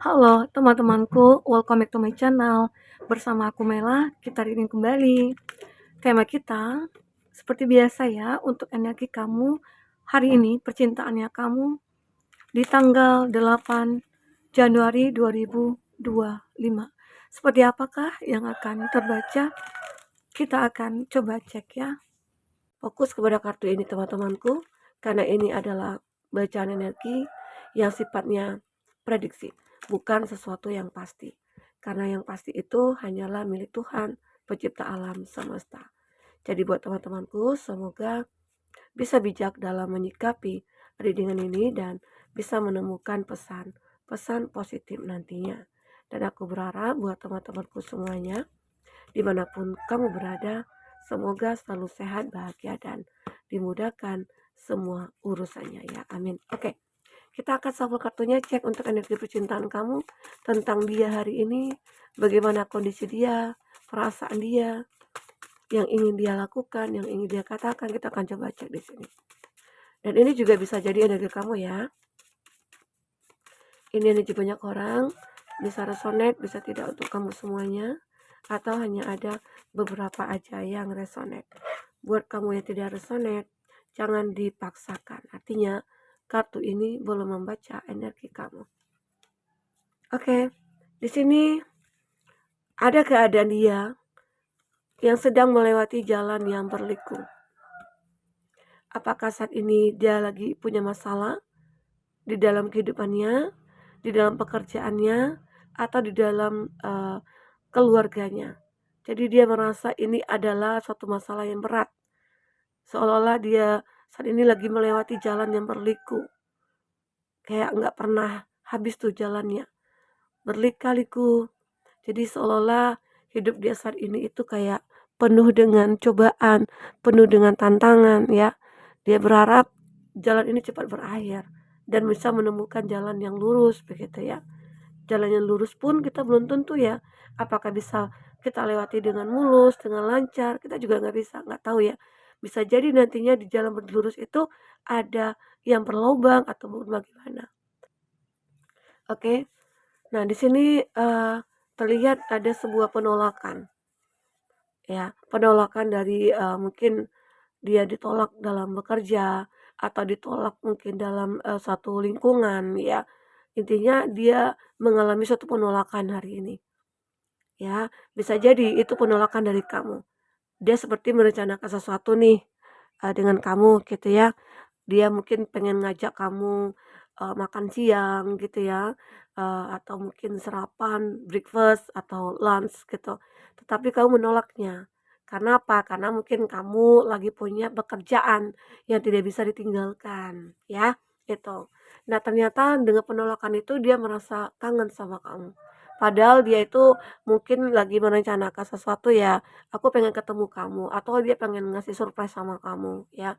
Halo teman-temanku, welcome back to my channel. Bersama aku Mela, kita reading kembali. Tema kita, seperti biasa ya, untuk energi kamu hari ini, percintaannya kamu di tanggal 8 Januari 2025. Seperti apakah yang akan terbaca? Kita akan coba cek ya. Fokus kepada kartu ini teman-temanku, karena ini adalah bacaan energi yang sifatnya prediksi, bukan sesuatu yang pasti. Karena yang pasti itu hanyalah milik Tuhan, pencipta alam semesta. Jadi buat teman-temanku, semoga bisa bijak dalam menyikapi readingan ini dan bisa menemukan pesan positif nantinya. Dan aku berharap buat teman-temanku semuanya, dimanapun kamu berada, semoga selalu sehat, bahagia, dan dimudahkan semua urusannya ya. Amin. Oke, kita akan shuffle kartunya, cek untuk energi percintaan kamu tentang dia hari ini, bagaimana kondisi dia, perasaan dia, yang ingin dia lakukan, yang ingin dia katakan. Kita akan coba cek di sini. Dan ini juga bisa jadi energi kamu ya. Ini energi banyak orang, bisa resonate, bisa tidak untuk kamu semuanya, atau hanya ada beberapa aja yang resonate. Buat kamu yang tidak resonate, jangan dipaksakan. Artinya, kartu ini belum membaca energi kamu. Oke, di sini ada keadaan dia yang sedang melewati jalan yang berliku. Apakah saat ini dia lagi punya masalah di dalam kehidupannya, di dalam pekerjaannya, atau di dalam keluarganya? Jadi dia merasa ini adalah suatu masalah yang berat. Seolah-olah dia saat ini lagi melewati jalan yang berliku. Kayak nggak pernah habis tuh jalannya. Berlika-liku. Jadi seolah-olah hidup dia saat ini itu kayak penuh dengan cobaan, penuh dengan tantangan ya. Dia berharap jalan ini cepat berakhir dan bisa menemukan jalan yang lurus begitu ya. Jalan yang lurus pun kita belum tentu ya. Apakah bisa kita lewati dengan mulus, dengan lancar, kita juga nggak tahu ya. Bisa jadi nantinya di jalan berlurus itu ada yang berlubang atau bagaimana. Oke. Nah, di sini terlihat ada sebuah penolakan. Ya, penolakan dari mungkin dia ditolak dalam bekerja atau ditolak mungkin dalam satu lingkungan ya. Intinya dia mengalami suatu penolakan hari ini. Ya, bisa jadi itu penolakan dari kamu. Dia seperti merencanakan sesuatu nih dengan kamu gitu ya. Dia mungkin pengen ngajak kamu makan siang gitu ya, atau mungkin sarapan, breakfast atau lunch gitu. Tetapi kamu menolaknya. Karena apa? Karena mungkin kamu lagi punya pekerjaan yang tidak bisa ditinggalkan, ya, itu. Nah, ternyata dengan penolakan itu dia merasa kangen sama kamu. Padahal dia itu mungkin lagi merencanakan sesuatu ya, aku pengen ketemu kamu, atau dia pengen ngasih surprise sama kamu, ya.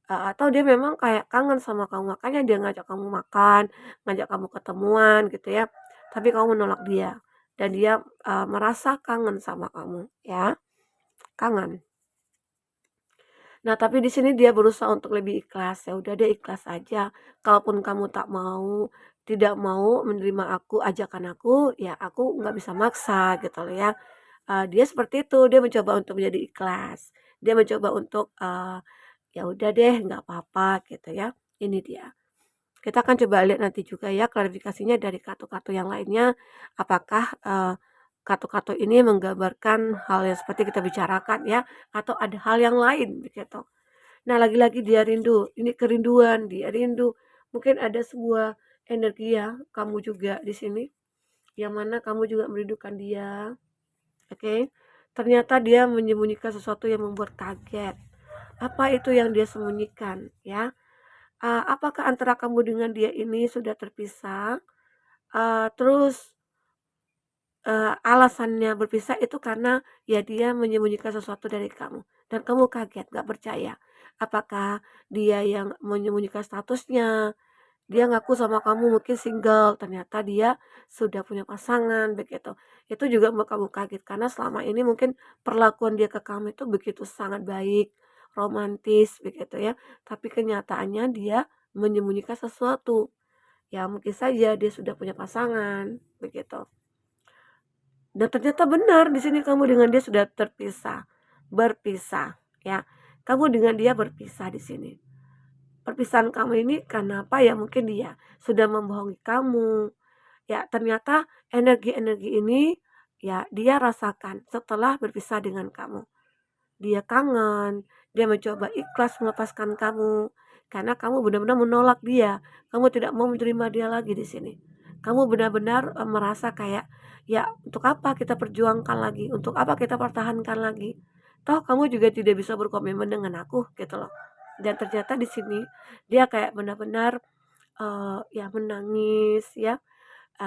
Atau dia memang kayak kangen sama kamu, makanya dia ngajak kamu makan, ngajak kamu ketemuan gitu ya, tapi kamu menolak dia dan dia, merasa kangen sama kamu ya, kangen. Nah, tapi di sini dia berusaha untuk lebih ikhlas, ya udah deh ikhlas aja, kalaupun kamu tidak mau menerima ajakan aku, ya aku nggak bisa maksa gitu loh ya. Dia seperti itu, dia mencoba untuk menjadi ikhlas, dia mencoba untuk, ya udah deh nggak apa-apa gitu ya, ini dia. Kita akan coba lihat nanti juga ya klarifikasinya dari kartu-kartu yang lainnya, apakah, kartu-kartu ini menggambarkan hal yang seperti kita bicarakan ya, atau ada hal yang lain begitu. Nah, lagi-lagi dia rindu, ini kerinduan, dia rindu, mungkin ada sebuah energi ya, kamu juga di sini, yang mana kamu juga merindukan dia, oke. Ternyata dia menyembunyikan sesuatu yang membuat kaget. Apa itu yang dia sembunyikan ya? Apakah antara kamu dengan dia ini sudah terpisah, terus, alasannya berpisah itu karena ya dia menyembunyikan sesuatu dari kamu dan kamu kaget, nggak percaya. Apakah dia yang menyembunyikan statusnya, dia ngaku sama kamu mungkin single, ternyata dia sudah punya pasangan begitu. Itu juga membuat kamu kaget karena selama ini mungkin perlakuan dia ke kamu itu begitu sangat baik, romantis begitu ya, tapi kenyataannya dia menyembunyikan sesuatu. Ya mungkin saja dia sudah punya pasangan, begitu. Dan ternyata benar di sini kamu dengan dia sudah berpisah, ya. Kamu dengan dia berpisah di sini. Perpisahan kamu ini karena apa ya? Mungkin dia sudah membohongi kamu. Ya, ternyata energi-energi ini ya dia rasakan setelah berpisah dengan kamu. Dia kangen, dia mencoba ikhlas melepaskan kamu karena kamu benar-benar menolak dia. Kamu tidak mau menerima dia lagi di sini. Kamu benar-benar merasa kayak ya untuk apa kita perjuangkan lagi? Untuk apa kita pertahankan lagi? Toh kamu juga tidak bisa berkomitmen dengan aku gitu loh. Dan ternyata di sini dia kayak benar-benar ya menangis ya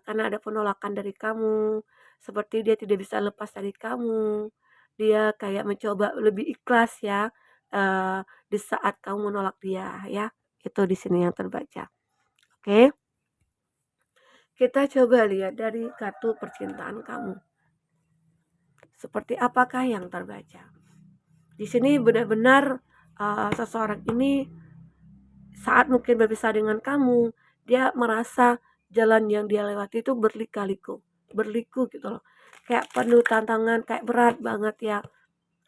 karena ada penolakan dari kamu, seperti dia tidak bisa lepas dari kamu. Dia kayak mencoba lebih ikhlas ya, di saat kamu menolak dia ya. Itu di sini yang terbaca. Oke, kita coba lihat dari kartu percintaan kamu. Seperti apakah yang terbaca? Di sini benar-benar seseorang ini saat mungkin berpisah dengan kamu, dia merasa jalan yang dia lewati itu berliku gitu loh. Kayak penuh tantangan, kayak berat banget ya.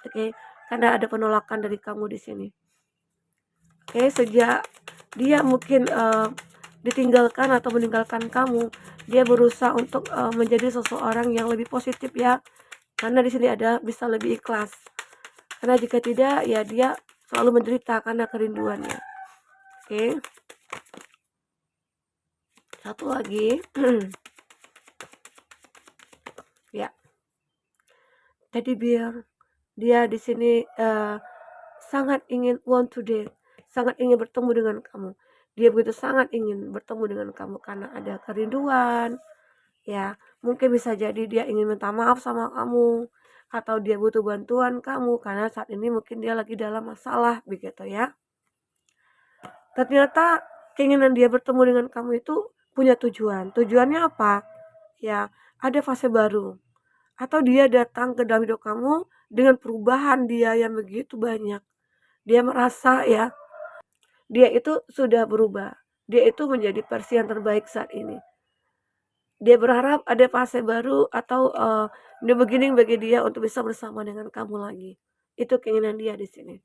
Oke, karena ada penolakan dari kamu di sini. Oke, sejak dia mungkin ditinggalkan atau meninggalkan kamu, dia berusaha untuk menjadi seseorang yang lebih positif ya. Karena di sini ada bisa lebih ikhlas. Karena jika tidak, ya dia selalu menderita karena kerinduannya. Oke. Satu lagi. Ya, teddy bear. Dia di sini sangat ingin want to date, sangat ingin bertemu dengan kamu. Dia begitu sangat ingin bertemu dengan kamu karena ada kerinduan. Ya, mungkin bisa jadi dia ingin minta maaf sama kamu atau dia butuh bantuan kamu karena saat ini mungkin dia lagi dalam masalah begitu ya. Ternyata keinginan dia bertemu dengan kamu itu punya tujuan. Tujuannya apa? Ya, ada fase baru. Atau dia datang ke dalam hidup kamu dengan perubahan dia yang begitu banyak. Dia merasa ya, dia itu sudah berubah. Dia itu menjadi versi yang terbaik saat ini. Dia berharap ada fase baru atau new beginning bagi dia untuk bisa bersama dengan kamu lagi. Itu keinginan dia di sini.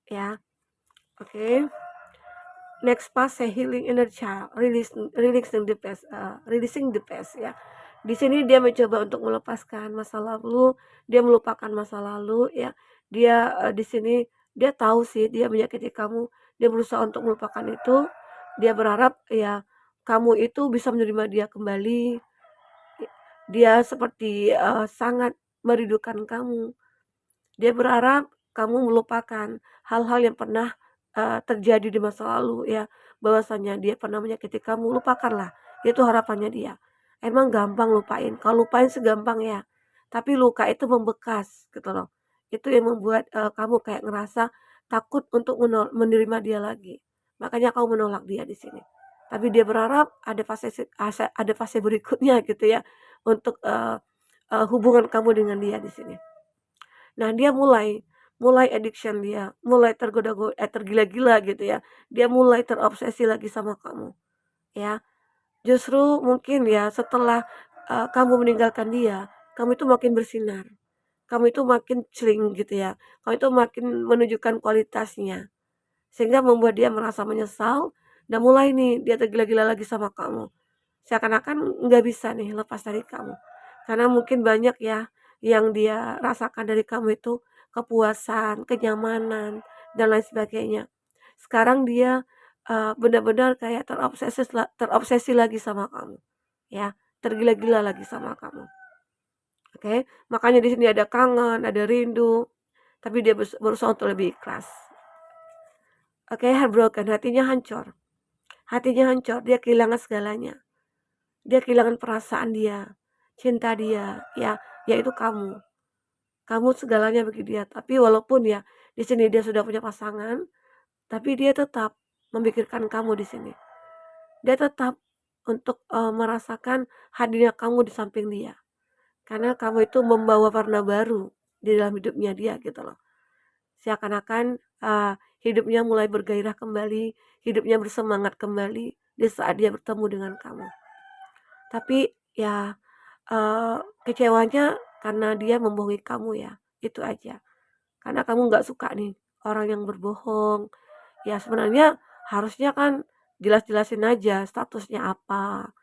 Ya, oke. Next fase healing inner child, releasing the past ya. Di sini dia mencoba untuk melepaskan masa lalu, dia melupakan masa lalu ya. Dia di sini dia tahu sih dia menyakiti kamu, dia berusaha untuk melupakan itu. Dia berharap ya kamu itu bisa menerima dia kembali. Dia seperti sangat merindukan kamu. Dia berharap kamu melupakan hal-hal yang pernah terjadi di masa lalu ya, bahwasanya dia pernah menyakiti kamu, lupakanlah, itu harapannya dia. Emang gampang lupain, kalau lupain segampang ya, tapi luka itu membekas gitu loh. Itu yang membuat kamu kayak ngerasa takut untuk menerima dia lagi. Makanya kamu menolak dia di sini. Tapi dia berharap ada fase berikutnya gitu ya, untuk hubungan kamu dengan dia di sini. Nah, dia mulai mulai addiction dia, mulai tergila-gila gitu ya. Dia mulai terobsesi lagi sama kamu, ya. Justru mungkin ya setelah, kamu meninggalkan dia, kamu itu makin bersinar, kamu itu makin celing gitu ya, kamu itu makin menunjukkan kualitasnya. Sehingga membuat dia merasa menyesal dan mulai nih dia tergila-gila lagi sama kamu. Seakan-akan nggak bisa nih lepas dari kamu. Karena mungkin banyak ya yang dia rasakan dari kamu itu kepuasan, kenyamanan, dan lain sebagainya. Sekarang dia benar-benar kayak terobsesi lagi sama kamu. Ya, tergila-gila lagi sama kamu. Oke, makanya di sini ada kangen, ada rindu, tapi dia berusaha untuk lebih ikhlas. Oke, heartbroken, hatinya hancur. Hatinya hancur, dia kehilangan segalanya. Dia kehilangan perasaan dia, cinta dia, ya, yaitu kamu. Kamu segalanya bagi dia, tapi walaupun ya di sini dia sudah punya pasangan, tapi dia tetap memikirkan kamu di sini. Dia tetap untuk merasakan hadirnya kamu di samping dia. Karena kamu itu membawa warna baru di dalam hidupnya dia gitu loh. Seakan-akan hidupnya mulai bergairah kembali, hidupnya bersemangat kembali di saat dia bertemu dengan kamu. Tapi ya, kecewanya karena dia membohongi kamu ya, itu aja. Karena kamu nggak suka nih orang yang berbohong. Ya sebenarnya harusnya kan jelas-jelasin aja statusnya apa,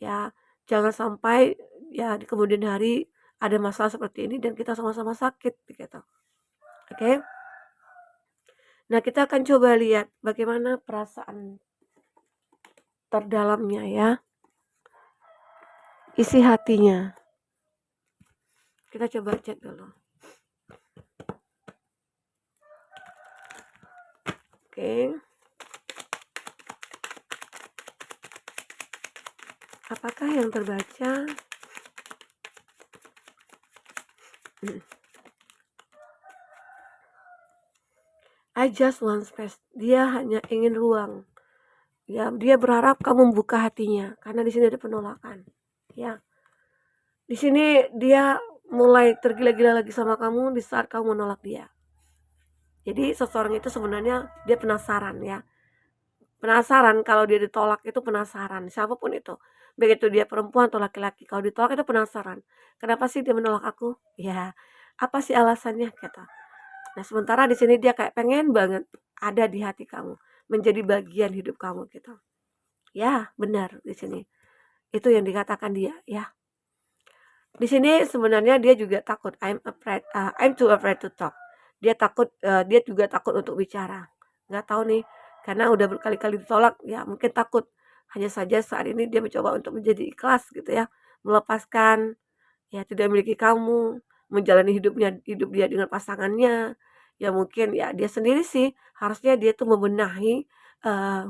ya. Jangan sampai ya di kemudian hari ada masalah seperti ini dan kita sama-sama sakit gitu, oke? Nah, kita akan coba lihat bagaimana perasaan terdalamnya ya, isi hatinya. Kita coba cek dulu. Oke. Apakah yang terbaca? I just want space. Dia hanya ingin ruang. Ya, dia berharap kamu membuka hatinya karena di sini ada penolakan. Ya. Di sini dia mulai tergila-gila lagi sama kamu di saat kamu menolak dia. Jadi seseorang itu sebenarnya dia penasaran ya. Penasaran kalau dia ditolak itu penasaran, siapapun itu. Begitu dia perempuan atau laki-laki, kalau ditolak itu penasaran. Kenapa sih dia menolak aku? Ya, apa sih alasannya gitu. Nah, sementara di sini dia kayak pengen banget ada di hati kamu, menjadi bagian hidup kamu gitu. Ya, benar di sini. Itu yang dikatakan dia, ya. Di sini sebenarnya dia juga takut. I'm too afraid to talk. Dia takut, dia juga takut untuk bicara. Nggak tahu nih, karena udah berkali-kali ditolak, ya mungkin takut. Hanya saja saat ini dia mencoba untuk menjadi ikhlas gitu ya, melepaskan, ya tidak memiliki kamu, menjalani hidup dia dengan pasangannya. Ya mungkin ya dia sendiri sih harusnya dia tuh membenahi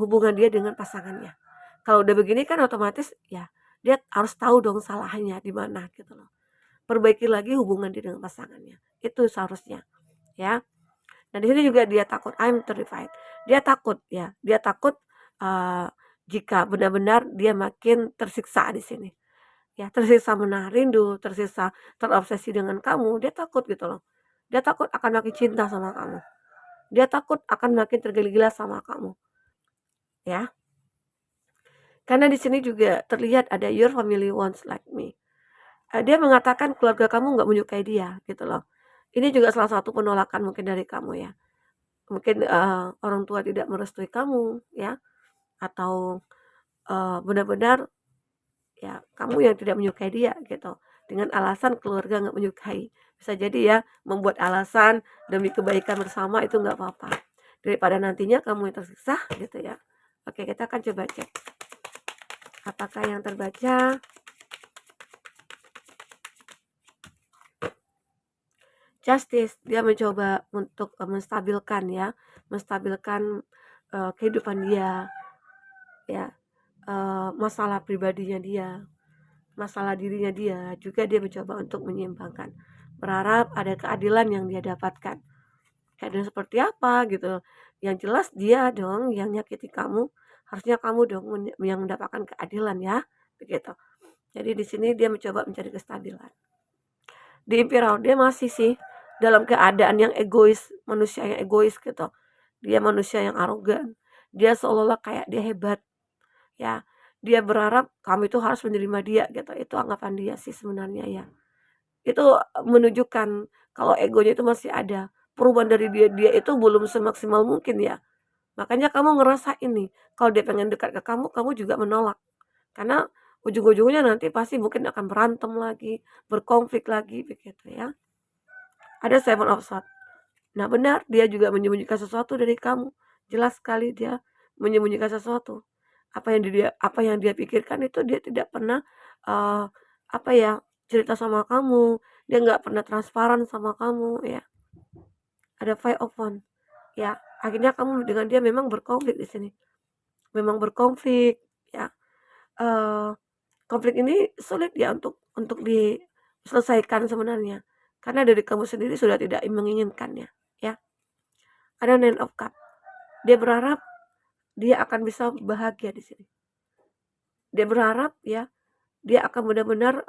hubungan dia dengan pasangannya. Kalau udah begini kan otomatis ya dia harus tahu dong salahnya di mana gitu loh. Perbaiki lagi hubungan dia dengan pasangannya. Itu seharusnya ya. Nah di sini juga dia takut, I'm terrified. Dia takut ya, dia takut uh, jika benar-benar dia makin tersiksa di sini. Ya, tersiksa menahan rindu, tersiksa terobsesi dengan kamu, dia takut gitu loh. Dia takut akan makin cinta sama kamu. Dia takut akan makin tergila-gila sama kamu, ya. Karena di sini juga terlihat ada your family wants like me. Dia mengatakan keluarga kamu nggak menyukai dia gitu loh. Ini juga salah satu penolakan mungkin dari kamu ya. Mungkin orang tua tidak merestui kamu ya, atau benar-benar ya kamu yang tidak menyukai dia gitu. Dengan alasan keluarga nggak menyukai. Bisa jadi ya membuat alasan demi kebaikan bersama itu nggak apa-apa. Daripada nantinya kamu yang tersiksa gitu ya. Oke, kita akan coba cek. Apakah yang terbaca? Justice, dia mencoba untuk menstabilkan ya, menstabilkan kehidupan dia, ya, masalah pribadinya dia, masalah dirinya dia, juga dia mencoba untuk menyeimbangkan. Berharap ada keadilan yang dia dapatkan. Keadilan seperti apa gitu. Yang jelas dia dong yang nyakiti kamu, harusnya kamu dong yang mendapatkan keadilan ya, begitu. Jadi di sini dia mencoba mencari kestabilan. Di Imperial dia masih sih dalam keadaan yang egois, manusia yang egois gitu. Dia manusia yang arogan. Dia seolah-olah kayak dia hebat ya. Dia berharap kamu itu harus menerima dia gitu. Itu anggapan dia sih sebenarnya ya. Itu menunjukkan kalau egonya itu masih ada. Perubahan dari dia itu belum semaksimal mungkin ya. Makanya kamu ngerasa ini, kalau dia pengen dekat ke kamu juga menolak. Karena ujung-ujungnya nanti pasti mungkin akan berantem lagi, berkonflik lagi begitu ya. Ada Seven of Swords. Nah benar, dia juga menyembunyikan sesuatu dari kamu. Jelas sekali dia menyembunyikan sesuatu. Apa yang dia pikirkan itu dia tidak pernah uh, apa ya cerita sama kamu. Dia nggak pernah transparan sama kamu ya. Ada Five of Wands. Ya, akhirnya kamu dengan dia memang berkonflik di sini. Memang berkonflik ya. Uh, Konflik ini sulit ya untuk diselesaikan sebenarnya. Karena dari kamu sendiri sudah tidak menginginkannya ya. Ada Nine of Cups. Dia berharap dia akan bisa bahagia di sini. Dia berharap ya, dia akan benar-benar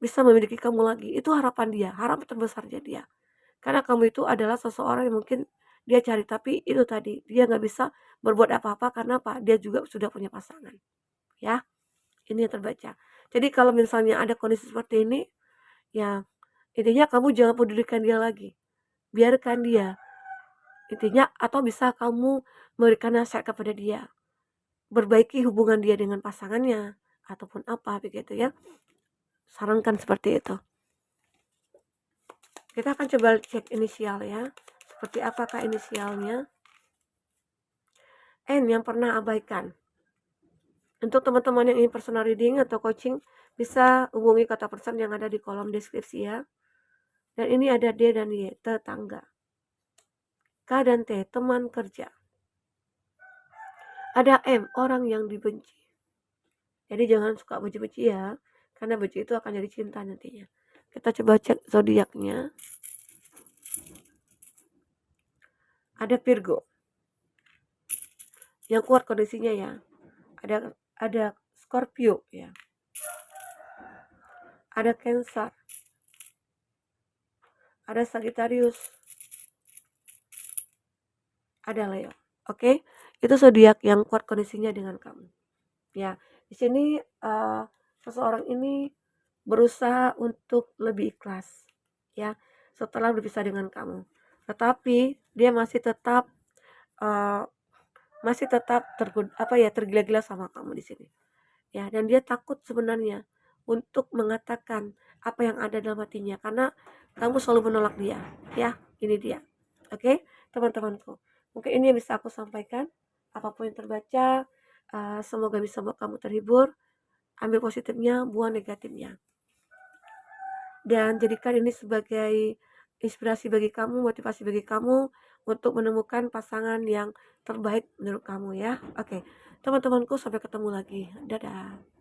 bisa memiliki kamu lagi. Itu harapan dia, harapan terbesarnya dia. Karena kamu itu adalah seseorang yang mungkin dia cari, tapi itu tadi, dia nggak bisa berbuat apa-apa karena apa? Dia juga sudah punya pasangan, ya. Ini yang terbaca. Jadi kalau misalnya ada kondisi seperti ini, ya intinya kamu jangan pedulikan dia lagi, biarkan dia. Intinya atau bisa kamu memberikan nasihat kepada dia, perbaiki hubungan dia dengan pasangannya ataupun apa begitu ya. Sarankan seperti itu. Kita akan coba cek inisial ya. Seperti apakah inisialnya? N yang pernah abaikan. Untuk teman-teman yang ingin personal reading atau coaching, bisa hubungi kata person yang ada di kolom deskripsi ya. Dan ini ada D dan Y, tetangga. K dan T, teman kerja. Ada M, orang yang dibenci. Jadi jangan suka benci-benci ya, karena benci itu akan jadi cinta nantinya. Kita coba cek zodiaknya. Ada Virgo. Yang kuat kondisinya ya. Ada Scorpio ya. Ada Cancer. Ada Sagittarius. Ada Leo. Oke, itu zodiak yang kuat kondisinya dengan kamu. Ya, di sini seseorang ini berusaha untuk lebih ikhlas ya setelah berpisah dengan kamu. Tetapi dia masih tetap uh, tergila-gila sama kamu di sini. Ya, dan dia takut sebenarnya untuk mengatakan apa yang ada dalam hatinya karena kamu selalu menolak dia. Ya, ini dia. Oke, teman-temanku. Mungkin ini yang bisa aku sampaikan. Apapun yang terbaca, semoga bisa membuat kamu terhibur. Ambil positifnya, buang negatifnya. Dan jadikan ini sebagai inspirasi bagi kamu, motivasi bagi kamu untuk menemukan pasangan yang terbaik menurut kamu ya. Oke, teman-temanku, sampai ketemu lagi. Dadah.